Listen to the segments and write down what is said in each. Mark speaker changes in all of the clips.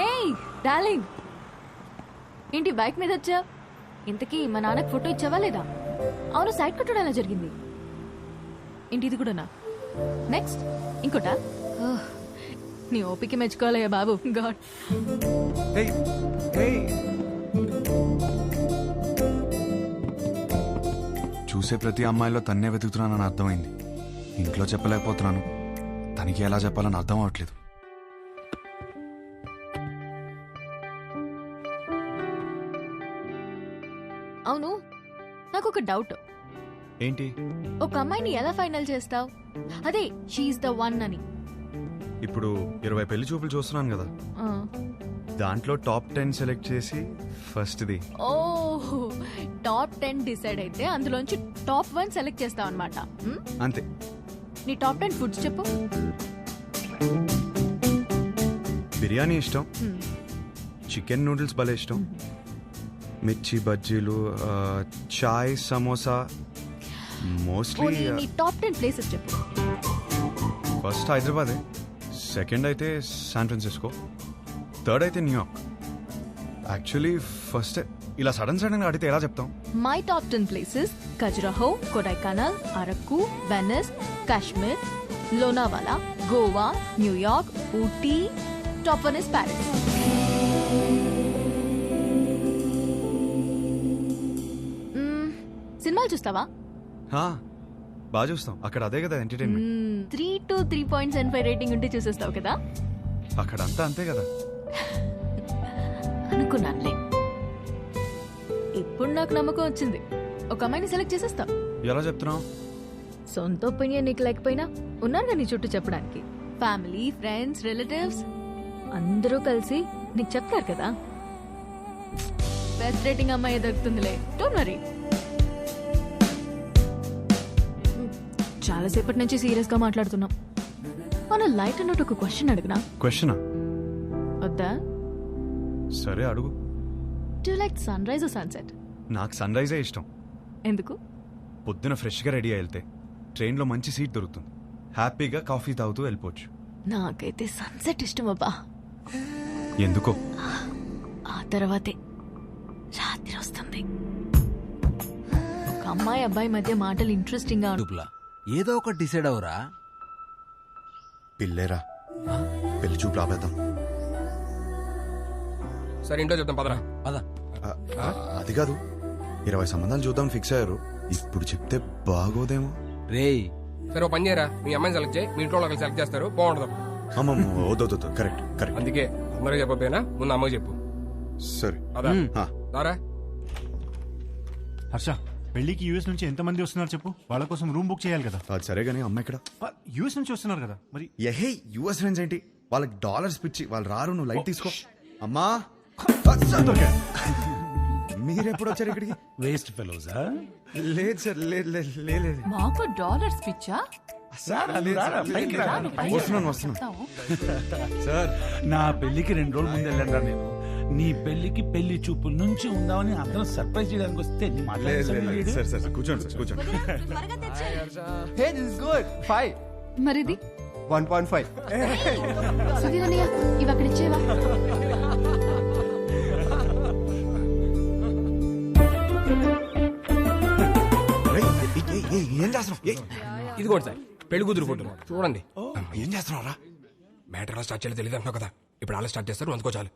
Speaker 1: ఏయ్ డార్లింగ్, ఏంటి బైక్ మీద వచ్చా? ఇంతకీ మా నాన్నకి ఫోటో ఇచ్చావా లేదా? అవును, సైడ్ కొట్టడం ఎలా జరిగింది? ఏంటి ఇది కూడానా? నెక్స్ట్ ఇంకోటా? నీ ఓపిక మెచ్చుకోవాలయ్యా బాబు. గాడ్,
Speaker 2: చూసే ప్రతి అమ్మాయిలో తన్నే వెతుకుతున్నానని అర్థమైంది. ఇంట్లో చెప్పలేకపోతున్నాను, తనకి ఎలా చెప్పాలని అర్థం అవట్లేదు.
Speaker 1: అవును, నాకు ఒక డౌట్.
Speaker 2: ఏంటి?
Speaker 1: ఒక అమ్మాయిని ఎలా ఫైనల్ చేస్తావు? అదే షీఈస్ ద వన్ అని.
Speaker 2: ఇప్పుడు 20 పెళ్లి చూపులు చూస్తున్నాను కదా, దాంట్లో టాప్ 10 సెలెక్ట్ చేసి ఫస్ట్ది.
Speaker 1: ఓ, టాప్ 10 డిసైడ్ అయితే అందులోంచి టాప్ 1 సెలెక్ట్ చేస్తావు అనమాట.
Speaker 2: అంతే.
Speaker 1: నీ టాప్ 10 ఫుడ్స్ చెప్పు.
Speaker 2: బిర్యానీ ఇష్టం, చికెన్ నూడిల్స్ భలే ఇష్టం, మిర్చి బజ్జీలు, చాయ్, సమోసా. మోస్ట్లీ
Speaker 1: నీ టాప్ 10 ప్లేసెస్ చెప్పు.
Speaker 2: ఫస్ట్ హైదరాబాదే, సెకండ్ అయితే శాన్ ఫ్రాన్సిస్కో, థర్డ్ అయితే న్యూయార్క్. యాక్చువల్లీ ఫస్ట్ ఇలా సడన్ గా అడిగితే ఎలా చెప్తాం?
Speaker 1: My top 10 places: Khajuraho, Kodaikanal, Araku, Venice, Kashmir, Lonavala, Goa, New York, Ooty. Top 1 is Paris. సినిమాలు చూస్తావా?
Speaker 2: బాగా చూస్తాం, అక్కడ అదే కదా ఎంటర్టైన్మెంట్.
Speaker 1: 3 to 3.75 రేటింగ్ ఉంటే చూసేస్తావు కదా.
Speaker 2: అక్కడ అంతా అంతే కదా.
Speaker 1: అనుకున్నానులే. ఇప్పుడు నాకు నమ్మకం వచ్చింది, ఒక అమ్మాయిని సెలెక్ట్ చేసేస్తావు.
Speaker 2: ఎలా చెప్తున్నావు?
Speaker 1: సొంత ఒపీనియన్ నీకు లేకపోయినా ఉన్నారుగా నీ చుట్టూ చెప్పడానికి. ఫ్యామిలీ, ఫ్రెండ్స్, రిలేటివ్స్ అందరూ కలిసి నీకు చెప్తారు కదా. బెస్ట్ రేటింగ్ అమ్మాయి దొరుకుతుందిలే, డోంట్ వరీ. చాలాసేపటి నుంచి సీరియస్ గా మాట్లాడుతున్నాం. మన లైట్ అన్నట్టు ఒక క్వశ్చన్ అడిగినా?
Speaker 2: క్వశ్చనా?
Speaker 1: వద్దా?
Speaker 2: సరే అడుగు.
Speaker 1: Do you like sunrise or sunset?
Speaker 2: నాకు సన్ రైజే ఇష్టం.
Speaker 1: ఎందుకు?
Speaker 2: పొద్దున ఫ్రెష్గా రెడీ అయి వెళ్తే ట్రైన్లో మంచి సీట్ దొరుకుతుంది, హ్యాపీగా కాఫీ తాగుతూ వెళ్ళిపోవచ్చు.
Speaker 1: నాకైతే సన్సెట్ ఇష్టం అబ్బా.
Speaker 2: ఎందుకో?
Speaker 1: ఆ తర్వాతే రాత్రి వస్తుంది. ఒక అమ్మాయి అబ్బాయి మధ్య మాటలు ఇంట్రెస్టింగ్ గా
Speaker 3: ఏదో ఒకటి డిసైడ్ అవరా.
Speaker 2: పిల్లేరా, పెళ్లి చూపు రాబేద్దాం.
Speaker 4: సరే ఇంట్లో చెప్తాం, పదరా.
Speaker 2: అది కాదు, 20 సంబంధాలు చూద్దాం ఫిక్స్ అయ్యారు. ఇప్పుడు చెప్తే బాగోదేమో.
Speaker 3: రేయ్,
Speaker 4: సరే ఓ పని చేయరా, మీ అమ్మాయిని సెలెక్ట్ చేయి, మీ ఇంట్లో ఒకరు సెలెక్ట్ చేస్తారు, బాగుంటుంది.
Speaker 2: అమ్మమ్మ వద్దు, కరెక్ట్ కరెక్ట్.
Speaker 4: అందుకే అందరూ చెప్పకపోయినా ముందు అమ్మకి చెప్పు.
Speaker 2: సరే
Speaker 4: అదా దారా.
Speaker 5: హర్ష, పెళ్లికి యూఎస్ నుంచి ఎంతమంది వస్తున్నారు చెప్పు, వాళ్ళ కోసం రూమ్ బుక్ చేయాలి కదా.
Speaker 2: అది సరే గానీ అమ్మ ఇక్కడ
Speaker 5: యూఎస్ నుంచి వస్తున్నారు కదా మరి.
Speaker 2: ఎహే, యుఎస్ ఫ్రెండ్స్ ఏంటి, వాళ్ళకి డాలర్స్ పిచ్చి, వాళ్ళు రారు, నువ్వు లైట్ తీసుకో. అమ్మా మీరెప్పుడు వచ్చారు ఇక్కడికి?
Speaker 5: వేస్ట్ ఫెలోజా?
Speaker 2: లేదు సార్, లేదు.
Speaker 1: మాకు డాలర్స్ పిచ్చా?
Speaker 2: వస్తున్నాను సార్.
Speaker 5: నా పెళ్లికి 2 రోజుల ముందు వెళ్ళండి నేను. నీ పెళ్లికి పెళ్లి చూపుల నుంచి ఉందామని అందరం సర్ప్రైజ్ చేయడానికి వస్తే
Speaker 2: సార్ కూర్చోండి.
Speaker 1: మరిది
Speaker 4: 1.5.
Speaker 1: సుధీరన్నయ్య, ఇవి అక్కడ ఇచ్చేవా?
Speaker 2: ఏం చేస్తున్నావు?
Speaker 4: ఇది కూడా సార్ పెళ్లి కూతురు ఫోటో చూడండి.
Speaker 2: ఏం చేస్తున్నావు రా?
Speaker 4: మ్యాటర్ ఎలా స్టార్ట్ చేయాలో తెలియదు అంటున్నావు కదా, ఇప్పుడు అలా స్టార్ట్ చేస్తారు, అందుకో చాలు.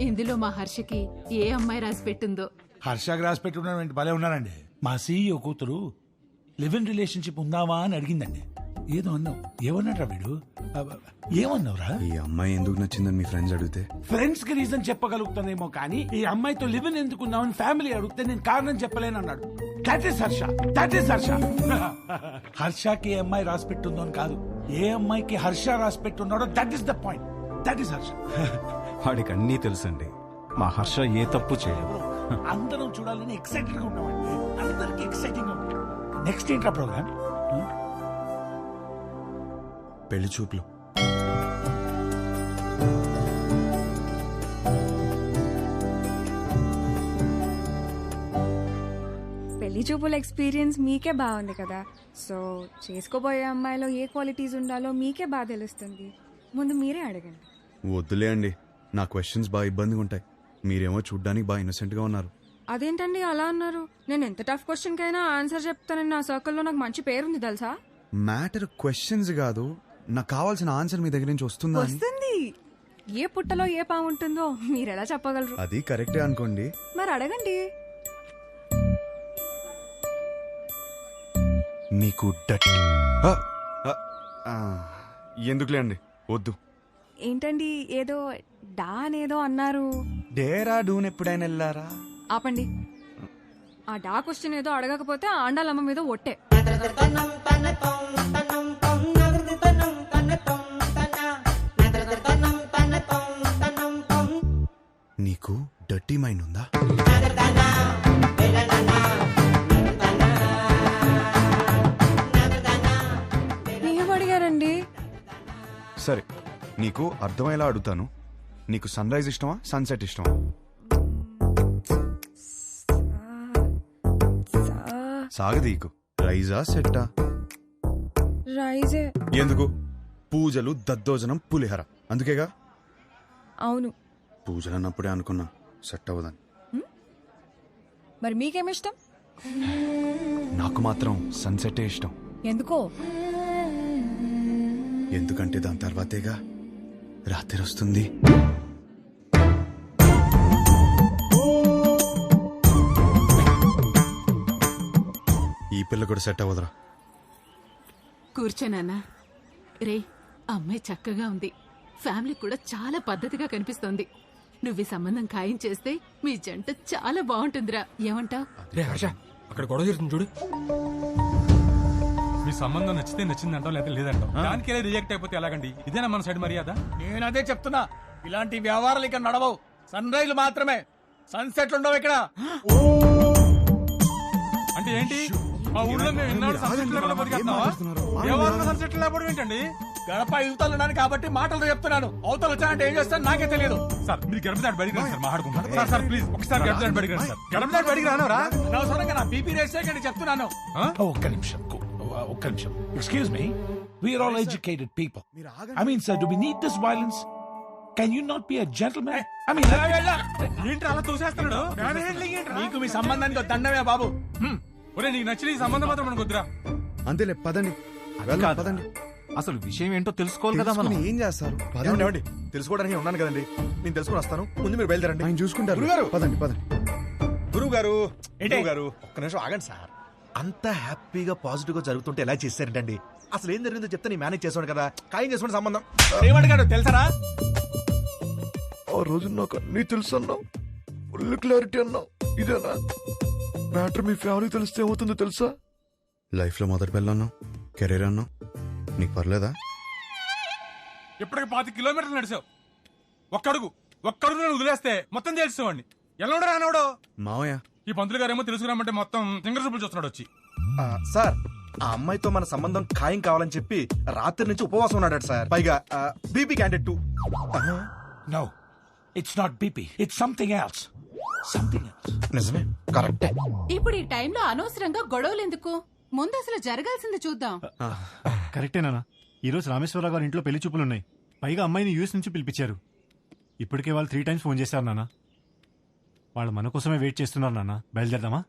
Speaker 6: ఇందులో మా హర్షకి ఏ అమ్మాయి రాసి పెట్టిందో.
Speaker 5: హర్షకి రాసి పెట్టుకున్నాడు, భలే ఉన్నారండి. మా సీఈఓ కూతురు లివ్ ఇన్ రిలేషన్షిప్ ఉందావా అని అడిగిందండి. ఏదో అన్నావు, ఏమన్నాడ్రా వీడు? ఏమన్నావురా?
Speaker 2: ఈ అమ్మాయి ఎందుకు నచ్చిందని మీ ఫ్రెండ్స్ అడిగితే
Speaker 5: ఫ్రెండ్స్ కి రీజన్ చెప్పగలుగుతానేమో కానీ ఈ అమ్మాయితో లివ్ ఇన్ ఎందుకున్నావని ఫ్యామిలీ అడిగితే నేను కారణం చెప్పలేను అన్నాడు. That is Harsha. హర్షకి ఏ అమ్మాయి రాసి పెట్టుందో అని కాదు, ఏ అమ్మాయికి హర్ష రాసి పెట్టున్నాడో that is the point. That is Harsha.
Speaker 2: వాడికి అన్నీ తెలుసండి, మా హర్ష ఏ తప్పు చేయదు.
Speaker 5: అందరం చూడాలని ఎక్సైటెడ్ గా ఉన్నామండి, అందరికి ఎక్సైటింగ్ గా ఉంది. నెక్స్ట్ ఏంట్రా ప్రోగ్రామ్?
Speaker 2: పెళ్లి చూపులు.
Speaker 7: పెళ్లి చూపుల ఎక్స్పీరియన్స్ మీకే బాగుంది కదా, సో చేసుకోబోయే అమ్మాయిలో ఏ క్వాలిటీస్ ఉండాలో మీకే బాగా తెలుస్తుంది. ముందు మీరే అడగండి.
Speaker 2: వద్దులే అండి, నా క్వశ్చన్స్ బాగా ఇబ్బందిగా ఉంటాయి. మీరేమో చూడ్డానికి బాగా ఇన్నోసెంట్గా ఉన్నారు.
Speaker 7: అదేంటండి అలా అన్నారు? నేను ఎంత టఫ్ క్వశ్చన్ కైనా ఆన్సర్ చెప్తానని నా సర్కిల్లో నాకు మంచి పేరుంది తెలుసా.
Speaker 2: మ్యాటర్ క్వశ్చన్స్ కాదు, నాకు కావాల్సిన ఆన్సర్ మీ దగ్గర నుంచి వస్తుందా అని.
Speaker 7: వస్తుంది. ఏ పుట్టలో ఏ పాము ఉంటుందో మీరు ఎలా చెప్పగలరు?
Speaker 2: అది కరెక్టే అనుకోండి.
Speaker 7: మరి అడగండి.
Speaker 2: మీకు ఎందుకులే అండి, వద్దు.
Speaker 7: ఏంటండి ఏదో డా అనేదో అన్నారు?
Speaker 2: డేరా డూన్ ఎప్పుడైనా వెళ్ళారా?
Speaker 7: ఆపండి. ఆ డా క్వశ్చన్ ఏదో అడగకపోతే ఆండాలమ్మ మీద ఒట్టే.
Speaker 2: నీకు డర్టీ మైండ్ ఉందా?
Speaker 7: ఏం అడిగారండి?
Speaker 2: సరే, నీకు అర్థమయ్యేలా అడుగుతాను. నీకు సన్ రైజ్ ఇష్టమా, సన్సెట్ ఇష్టమా? సాగదీకు. రైజా సెట్టా?
Speaker 7: రైజే.
Speaker 2: ఎందుకు? పూజలు, దద్దోజనం, పులిహర, అందుకేగా.
Speaker 7: అవును.
Speaker 2: పూజలు అన్నప్పుడే అనుకున్నా సెట్ అవ్వదని.
Speaker 7: మరి మీకేమిష్టం?
Speaker 2: నాకు మాత్రం సన్సెటే ఇష్టం.
Speaker 7: ఎందుకో?
Speaker 2: ఎందుకంటే దాని తర్వాతేగా రాత్రి వస్తుంది. ఈ పిల్ల కూడా సెట్ అవ్వదురా.
Speaker 6: కూర్చోనన్నా. రే, అమ్మాయి చక్కగా ఉంది, ఫ్యామిలీ కూడా చాలా పద్ధతిగా కనిపిస్తోంది. నువ్వు ఈ సంబంధం ఖాయం చేస్తే మీ జంట చాలా బాగుంటుందిరా. ఏమంటావ్?
Speaker 4: రే హర్ష, అక్కడ గొడవ జరుగుతుంది చూడు.
Speaker 8: మీ సంబంధం నచ్చితే నచ్చిందంటాం, లేదా లేదంటాం. దానికి రిజెక్ట్ అయిపోతే ఎలాగండి? ఇదేనా మన సైడ్ మర్యాద?
Speaker 9: నేను అదే చెప్తున్నా, ఇలాంటి వ్యవహారాలు ఇక్కడ నడవవు. సన్ రైజ్ మాత్రమే, సన్సెట్లు ఉండవు ఇక్కడ.
Speaker 8: అంటే ఏంటి? మా ఊళ్ళో మేము ఇన్నాడు సన్సెట్ లేకుండా బతికేస్తున్నావా? దేవాలయంలో సన్సెట్ లేకపోవడం ఏంటండి?
Speaker 9: గడప యువతలు ఉన్నాను కాబట్టి మాటలు చెప్తున్నాను. అవతలు వచ్చానంటే ఏం చేస్తాను నాకే తెలియదు.
Speaker 8: సార్ మీరు గడప దాటి బడికి రండి సార్, మాట్లాడుకుంటాం. సార్ సార్ ప్లీజ్ ఒకసారి గడప దాటి బడికి రండి సార్. గడప దాటి బడికి రానవరా?
Speaker 9: అనవసరంగా నా బీపీ రేస్ చేయకండి చెప్తున్నాను.
Speaker 5: ఒక్క నిమిషం. Excuse me, we're all educated people. I mean sir, do we need this violence? Can you not be a gentlemen? I mean
Speaker 8: ఏంటి అలా చూసేస్తున్నాడు?
Speaker 9: నీకు మీ సంబంధానికి ఒక దండమే బాబు.
Speaker 8: ఒరే, నీకు నచ్చిన ఈ సంబంధం మాత్రం మనకు వద్దురా.
Speaker 2: అంతేలే, పదండి. వెళ్దాం, పదండి.
Speaker 3: అసలు విషయం ఏంటో తెలుసుకోవాలి కదా మనం.
Speaker 2: తెలుసుకుని ఏం చేస్తారు?
Speaker 10: ఏమండి,
Speaker 2: పదండి.
Speaker 10: తెలుసుకోవడానికి ఉన్నాను కదండి, నేను తెలుసుకుని వస్తాను. ముందు మీరు బయలుదేరండి.
Speaker 2: ఆయన చూసుకుంటారు.
Speaker 10: గురుగారు!
Speaker 2: పదండి పదండి.
Speaker 10: గురువు గారు,
Speaker 9: ఏంటి?
Speaker 10: గురువు గారు, ఒక్క నిమిషం ఆగండి సార్. అంత హ్యాపీగా పాజిటివ్ గా జరుగుతుంటే ఎలా చేశారంటండి? అసలు ఏం జరిగిందో చెప్తే నేను మేనేజ్ చేసాను కదా. ఖాయం చేసుకోండి సంబంధం.
Speaker 9: ఏమడిగాడు తెలుసరా?
Speaker 10: ఆ రోజు నాకు అన్నీ తెలుసు అన్నావు, ఫుల్ క్లారిటీ అన్నావు. ఇదేనా మ్యాటర్? మీ ఫ్యామిలీ తెలిస్తే ఏమవుతుందో తెలుసా?
Speaker 2: లైఫ్ లో మొదటి పిల్ల అన్నావు, కెరీర్ అన్నావు, నీకు పర్లేదా?
Speaker 8: ఇప్పటికి 5 కిలోమీటర్లు నడిచావు. ఒక్కడుగు నేను వదిలేస్తే మొత్తం తెలుసుకోండి. ఎల్లవడో రానవడో
Speaker 2: మావయ్య,
Speaker 8: ఈ పంతులు గారేమో తెలుసుకురామంటే మొత్తం సింగర్ చూపులు చూస్తున్నాడు వచ్చి.
Speaker 10: సార్, ఆ అమ్మాయితో మన సంబంధం ఖాయం కావాలని చెప్పి రాత్రి నుంచి ఉపవాసం ఉన్నాడు సార్. పైగా BP candidate 2.
Speaker 5: No, it's not BP, it's something else. Something else.
Speaker 10: నిజమే, కరెక్టే.
Speaker 6: ఇప్పుడు ఈ టైంలో అనవసరంగా గొడవలు ఎందుకు? ముందు అసలు జరగాల్సింది చూద్దాం.
Speaker 11: కరెక్టేనా? ఈరోజు రామేశ్వరరావు గారి ఇంట్లో పెళ్లి చూపులున్నాయి. పైగా అమ్మాయిని యూఎస్ నుంచి పిలిపించారు. ఇప్పటికే వాళ్ళు 3 times ఫోన్ చేశారు నాన్న. వాళ్ళు మన కోసమే వెయిట్ చేస్తున్నారు నాన్న. బయలుదేరదామా?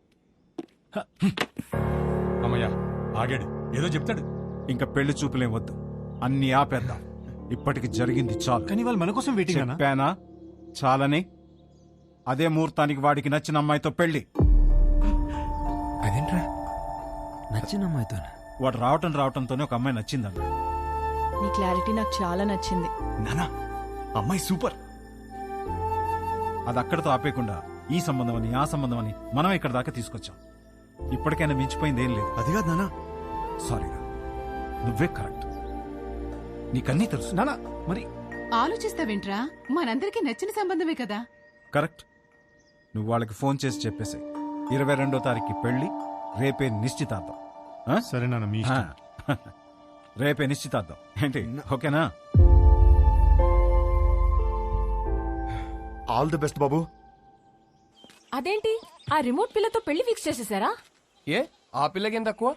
Speaker 8: అమ్మయ్యా, ఆగాడు. ఏదో చెప్తాడు.
Speaker 3: ఇంకా పెళ్లి చూపులేం వద్దు, అన్ని ఆపేద్దాం. ఇప్పటికి జరిగింది చాలు.
Speaker 11: కానీ వాళ్ళు మన కోసం వెయిటింగ్ అన్నా.
Speaker 3: చెప్పానా చాలని? అదే ముహూర్తానికి వాడికి నచ్చిన అమ్మాయితో పెళ్లి.
Speaker 4: అదేంట్రా?
Speaker 3: నచ్చిన అమ్మాయితో? వాడు రావటంతోనే ఒక అమ్మాయి నచ్చిందన్న.
Speaker 1: నీ క్లారిటీ నాకు చాలా నచ్చింది.
Speaker 2: నానా, అమ్మాయి సూపర్.
Speaker 3: అది అక్కడితో ఆపేయకుండా ఈ సంబంధం అని ఆ సంబంధం అని మనం ఇక్కడ దాకా తీసుకొచ్చాం. ఇప్పటికైనా మించిపోయింది ఏం లేదు.
Speaker 2: అది కాదు నానా.
Speaker 3: సారీరా, నువ్వే కరెక్ట్. నీకన్నీ తెలుసు
Speaker 11: నానా. మరి
Speaker 6: ఆలోచిస్తావేంట్రా? మనందరికీ నచ్చిన సంబంధమే కదా.
Speaker 3: కరెక్ట్. నువ్వు వాళ్ళకి ఫోన్ చేసి చెప్పేసి 22వ తారీఖు పెళ్లి, రేపే నిశ్చితార్థం. ఆ?
Speaker 11: సరే నాన్న, మీ ఇష్టం.
Speaker 3: రేపే నిశ్చితార్థం ఏంటి? ఓకేనా?
Speaker 10: ఆల్ ది బెస్ట్ బాబు.
Speaker 1: అదేంటి, ఆ రిమోట్ పిల్లతో పెళ్లి ఫిక్స్ చేసేసారా?
Speaker 9: ఏ ఆ పిల్లకేం తక్కువ?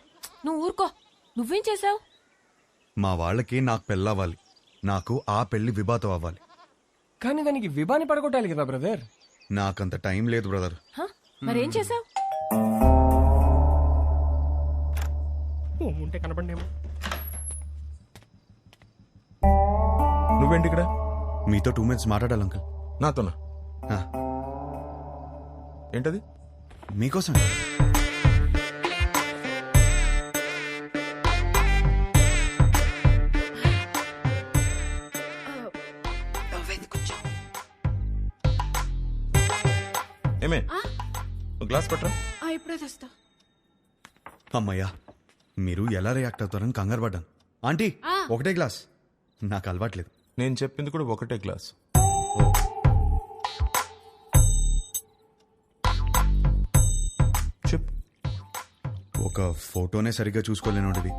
Speaker 1: నువ్వు ఊరుకో. నువ్వేం చేసావు?
Speaker 2: మా వాళ్ళకి నాకు పెళ్ళవ్వాలి, నాకు ఆ పెళ్లి విభాతో అవ్వాలి.
Speaker 9: కానీ దానికి విభాని పడగొట్టాలి కదా బ్రదర్.
Speaker 2: నాకంత టైం లేదు బ్రదర్.
Speaker 1: మరేం చేసావు?
Speaker 9: ఉంటే కనపడేమో.
Speaker 10: నువ్వేంటి ఇక్కడ?
Speaker 2: మీతో 2 minutes మాట్లాడాలి అంకుల్.
Speaker 10: నాతోనా? ఏంటది?
Speaker 2: మీకోసం.
Speaker 10: ఏమే గ్లాస్ పట్టరా.
Speaker 6: ఇప్పుడే తెస్తా.
Speaker 2: అమ్మయ్యా, మీరు ఎలా రియాక్ట్ అవుతారని కంగారు పడ్డాను. ఆంటీ, ఒకటే గ్లాస్. నాకు అలవాట్లేదు.
Speaker 10: నేను చెప్పింది కూడా ఒకటే గ్లాస్. చెప్పు.
Speaker 2: ఒక ఫోటోనే సరిగ్గా చూసుకోలేనోడివి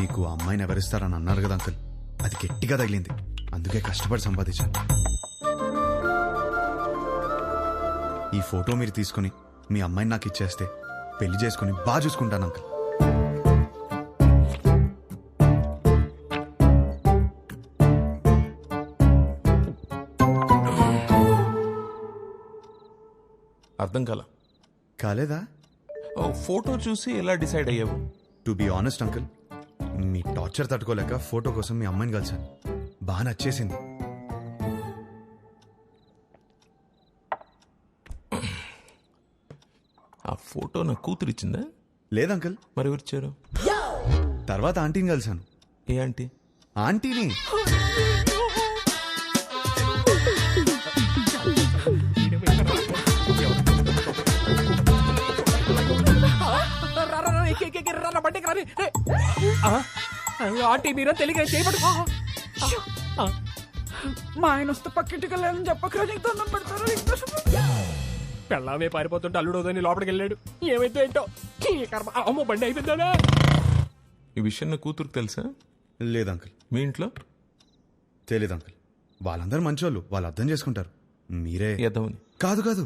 Speaker 2: నీకు ఆ అమ్మాయిని ఎవరిస్తారని అన్నారు కదా అంకుల్. అది గట్టిగా తగిలింది, అందుకే కష్టపడి సంపాదించాను. ఈ ఫోటో మీరు తీసుకుని మీ అమ్మాయిని నాకు ఇచ్చేస్తే పెళ్లి చేసుకుని బాగా చూసుకుంటాను అంకుల్.
Speaker 10: అర్థం
Speaker 2: కాలేదా?
Speaker 10: ఫోటో చూసి ఎలా డిసైడ్ అయ్యావు?
Speaker 2: To be honest uncle, me torture తట్టుకోలేక ఫోటో కోసం మీ అమ్మాయిని కలిశాను. బాగా నచ్చేసింది.
Speaker 10: ఆ ఫోటో నా కూతురు ఇచ్చిందా?
Speaker 2: లేదు అంకుల్.
Speaker 10: మరి ఎవరిచ్చారు?
Speaker 2: తర్వాత ఆంటీని కలిశాను.
Speaker 10: ఏ ఆంటీ?
Speaker 2: ఆంటీని.
Speaker 9: ఆంటీ మీరా తెలియక చేయబడు.
Speaker 5: మా ఆయన వస్తే పక్కింటికి వెళ్ళాలని చెప్పక దండం పెడతారు.
Speaker 9: పెళ్ళామే పారిపోతుంటే అల్లుడోదని లోపలికి వెళ్ళాడు. ఏమైతే ఏంటో ఈ కర్మ. అమ్మో బండి అయిపోయిందా?
Speaker 10: ఈ విషయం నా కూతురుకు తెలుసా?
Speaker 2: లేదు అంకుల్.
Speaker 10: మీ ఇంట్లో?
Speaker 2: తెలీదు అంకుల్. వాళ్ళందరూ మంచోళ్ళు, వాళ్ళు అర్థం చేసుకుంటారు. మీరే
Speaker 10: ఎదవని.
Speaker 2: కాదు కాదు,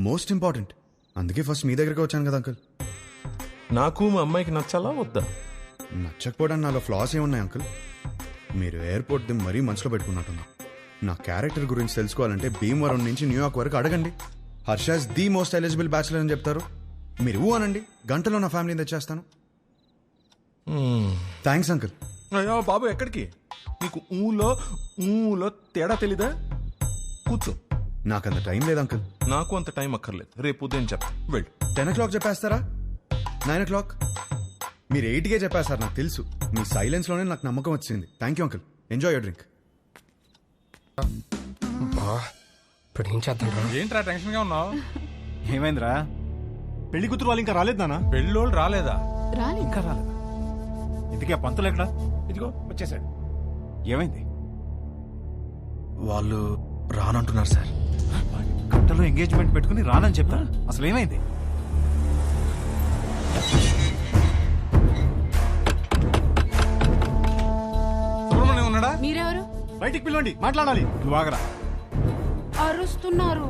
Speaker 2: మోస్ట్ ఇంపార్టెంట్. అందుకే ఫస్ట్ మీ దగ్గరికి వచ్చాను కదా అంకుల్.
Speaker 10: నాకు మా అమ్మాయికి నచ్చాలా వద్దా?
Speaker 2: నచ్చకపోవడానికి నాలో ఫ్లాస్ ఏమున్నాయి అంకుల్? మీరు ఎయిర్పోర్ట్ ది మరీ మనసులో పెట్టుకున్నట్టున్నా. నా క్యారెక్టర్ గురించి తెలుసుకోవాలంటే భీమవరం నుంచి న్యూయార్క్ వరకు అడగండి. Harsha is the most eligible bachelor అని చెప్తారు. మీరు అనండి, గంటలో నా ఫ్యామిలీని తెచ్చేస్తాను. Thanks uncle.
Speaker 10: అయ్యో బాబు, ఎక్కడికి? నీకు ఊలో తేడా తెలీదా? కూర్చో.
Speaker 2: నాకంత టైం లేదు అంకుల్.
Speaker 10: నాకు అంత టైం అక్కర్లేదు. రేపు ఉదయం చెప్తా. వెళ్ళు.
Speaker 2: 10 o'clock చెప్పేస్తారా? 9 o'clock? మీరు 8కే చెప్పేస్తారు, నాకు తెలుసు. మీ సైలెన్స్లోనే నాకు నమ్మకం వచ్చింది. Thank you uncle. Enjoy your drink.
Speaker 4: ఇప్పుడు ఏం చేద్దాం?
Speaker 8: ఏంట్రా టెన్షన్ గా ఉన్నావు?
Speaker 11: ఏమైందిరా? పెళ్లి కూతురు వాళ్ళు ఇంకా రాలేదు నాన్న.
Speaker 8: పెళ్ళోళ్ళు రాలేదా?
Speaker 11: ఇంకా రాలేదా? ఇందుకే పంతులు ఎక్కడ?
Speaker 5: ఇదిగో వచ్చేసాడు.
Speaker 11: ఏమైంది?
Speaker 2: వాళ్ళు రానంటున్నారు సార్.
Speaker 11: గంటలో ఎంగేజ్మెంట్ పెట్టుకుని రానని చెప్తా. అసలు ఏమైంది?
Speaker 8: సుబ్రహ్మణ్యం ఉన్నాడా?
Speaker 6: మీరెవరు?
Speaker 11: బయటికి పిలవండి, మాట్లాడాలి. నువ్వు ఆగరా.
Speaker 6: అరుస్తున్నారు.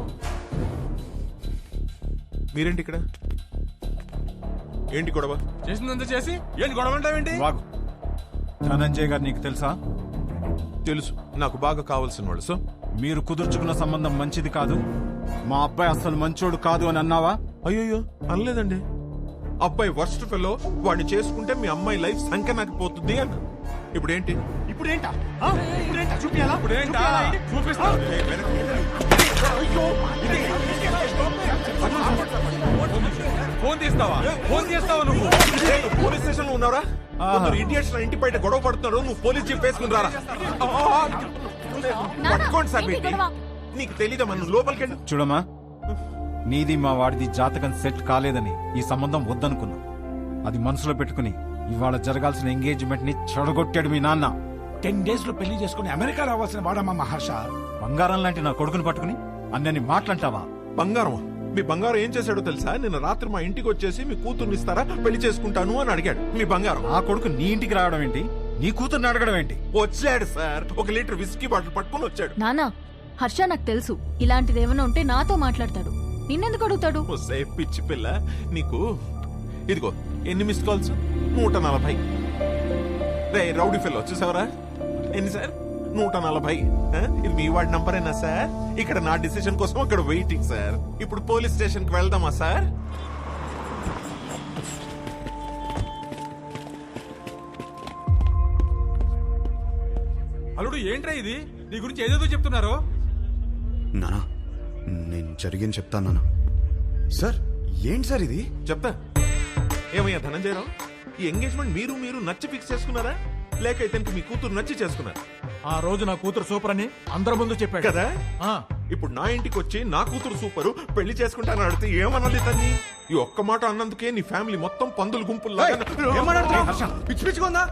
Speaker 10: మీరేంటి ఇక్కడ? ఏంటి గొడవ?
Speaker 8: చేసిందంతా చేసి ఏంటి గొడవ అంటావేంటి?
Speaker 11: వాగు. ధనంజయ్ గారు నీకు తెలుసా?
Speaker 10: తెలుసు, నాకు బాగా కావాల్సిన వాళ్ళు. సో
Speaker 11: మీరు కుదుర్చుకున్న సంబంధం మంచిది కాదు, మా అబ్బాయి అసలు మంచోడు కాదు అని అన్నావా?
Speaker 10: అయ్యో అనలేదండి. అబ్బాయి వర్స్ట్ ఫెలో, వాడిని చేసుకుంటే మీ అమ్మాయి లైఫ్ సంఖ్య పోతుంది అన్న. ఇప్పుడేంటి?
Speaker 11: ఇప్పుడేంటా? చూపియాలా?
Speaker 8: ఇప్పుడేంటా? చూపిస్తా. ఫోన్ తీస్తావా? ఫోన్ చేస్తావా నువ్వు?
Speaker 10: పోలీస్ స్టేషన్ లో ఉన్నారా? ఇడియట్స్ ఇంటి బయట గొడవ పడుతున్నాడు. నువ్వు పోలీస్ జీప్ వేసుకుని రారా. పట్టుకోండి సార్. నీకు తెలీదా? మనం లోపలికి వెళ్ళి
Speaker 3: చూడమ్మా, నీది మా వాడిది జాతకం సెట్ కాలేదని ఈ సంబంధం వద్దనుకున్నా. అది మనసులో పెట్టుకుని ఇవాళ జరగాల్సిన ఎంగేజ్మెంట్ ని చెడగొట్టాడు మీ నాన్న.
Speaker 5: 10 days లో పెళ్లి చేసుకుని అమెరికా రావాల్సిన వాడమ్మా మహర్ష.
Speaker 3: బంగారం లాంటి నా కొడుకుని పట్టుకుని అన్నని మాట్లాంటావా?
Speaker 10: బంగారం? మీ బంగారం ఏం చేశాడో తెలుసా? నిన్న రాత్రి మా ఇంటికి వచ్చేసి మీ కూతుర్ని ఇస్తారా, పెళ్లి చేసుకుంటాను అని అడిగాడు. మీ బంగారం.
Speaker 3: ఆ కొడుకు నీ ఇంటికి రావడం ఏంటి? నీ కూతుర్ని అడగడం ఏంటి?
Speaker 10: వచ్చాడు సార్, 1 లీటర్ విస్కీ బాటిల్ పట్టుకుని వచ్చాడు.
Speaker 1: నానా, హర్ష నాకు తెలుసు, ఇలాంటిది ఏమైనా ఉంటే నాతో మాట్లాడతాడు. నిన్నెందుకు అడుగుతాడు?
Speaker 10: పిచ్చి పిల్ల నీకు. ఇదిగో
Speaker 12: ఎన్ని మిస్డ్ కాల్స్? 140. రే రౌడీ ఫెల్ వచ్చేసావరా? ఎన్ని సార్? 140. ఇది మీ వాడి నంబరేనా సార్? ఇక్కడ నా డిసిషన్ కోసం అక్కడ వెయిటింగ్ సార్. ఇప్పుడు పోలీస్ స్టేషన్ కి వెళ్దామా సార్?
Speaker 8: అల్లుడు ఏంట్రా ఇది? నీ గురించి ఏదేదో చెప్తున్నారు.
Speaker 2: నానా నేను జరిగింది చెప్తాను నానా. సార్ ఏంటి సార్ ఇది?
Speaker 12: చెప్తా. ఏమయ్యా ధనంజయరావు, ఈ ఎంగేజ్మెంట్ మీరు నచ్చి ఫిక్స్ చేసుకున్నారా, లేక ఇతనికి మీ కూతురు నచ్చి చేసుకున్నారా?
Speaker 9: ఆ రోజు నా కూతురు సూపర్ అని అందరి ముందు చెప్పాడు
Speaker 12: కదా.
Speaker 9: ఆ,
Speaker 12: ఇప్పుడు నా ఇంటికి వచ్చి నా కూతురు సూపరు పెళ్లి చేసుకుంటానని అడిగితే ఏమనాలి తన్ని? ఈ ఒక్క మాట అన్నందుకే నీ ఫ్యామిలీ మొత్తం పందులు గుంపుల్లా.
Speaker 2: పిచ్చి పిచ్చిగా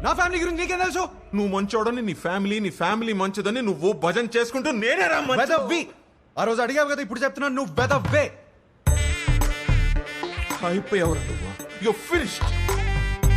Speaker 2: నా ఫ్యామిలీ గురించి నీకేం తెలుసు?
Speaker 12: నువ్వు మంచోడని నీ ఫ్యామిలీ మంచిదని నువ్వు భజన చేసుకుంటూ నేనే
Speaker 2: వెదవ్వి. ఆ రోజు అడిగావు కదా, ఇప్పుడు చెప్తున్నాను నువ్వు వెదవ్వే.
Speaker 12: అయిపోయావు. You finished.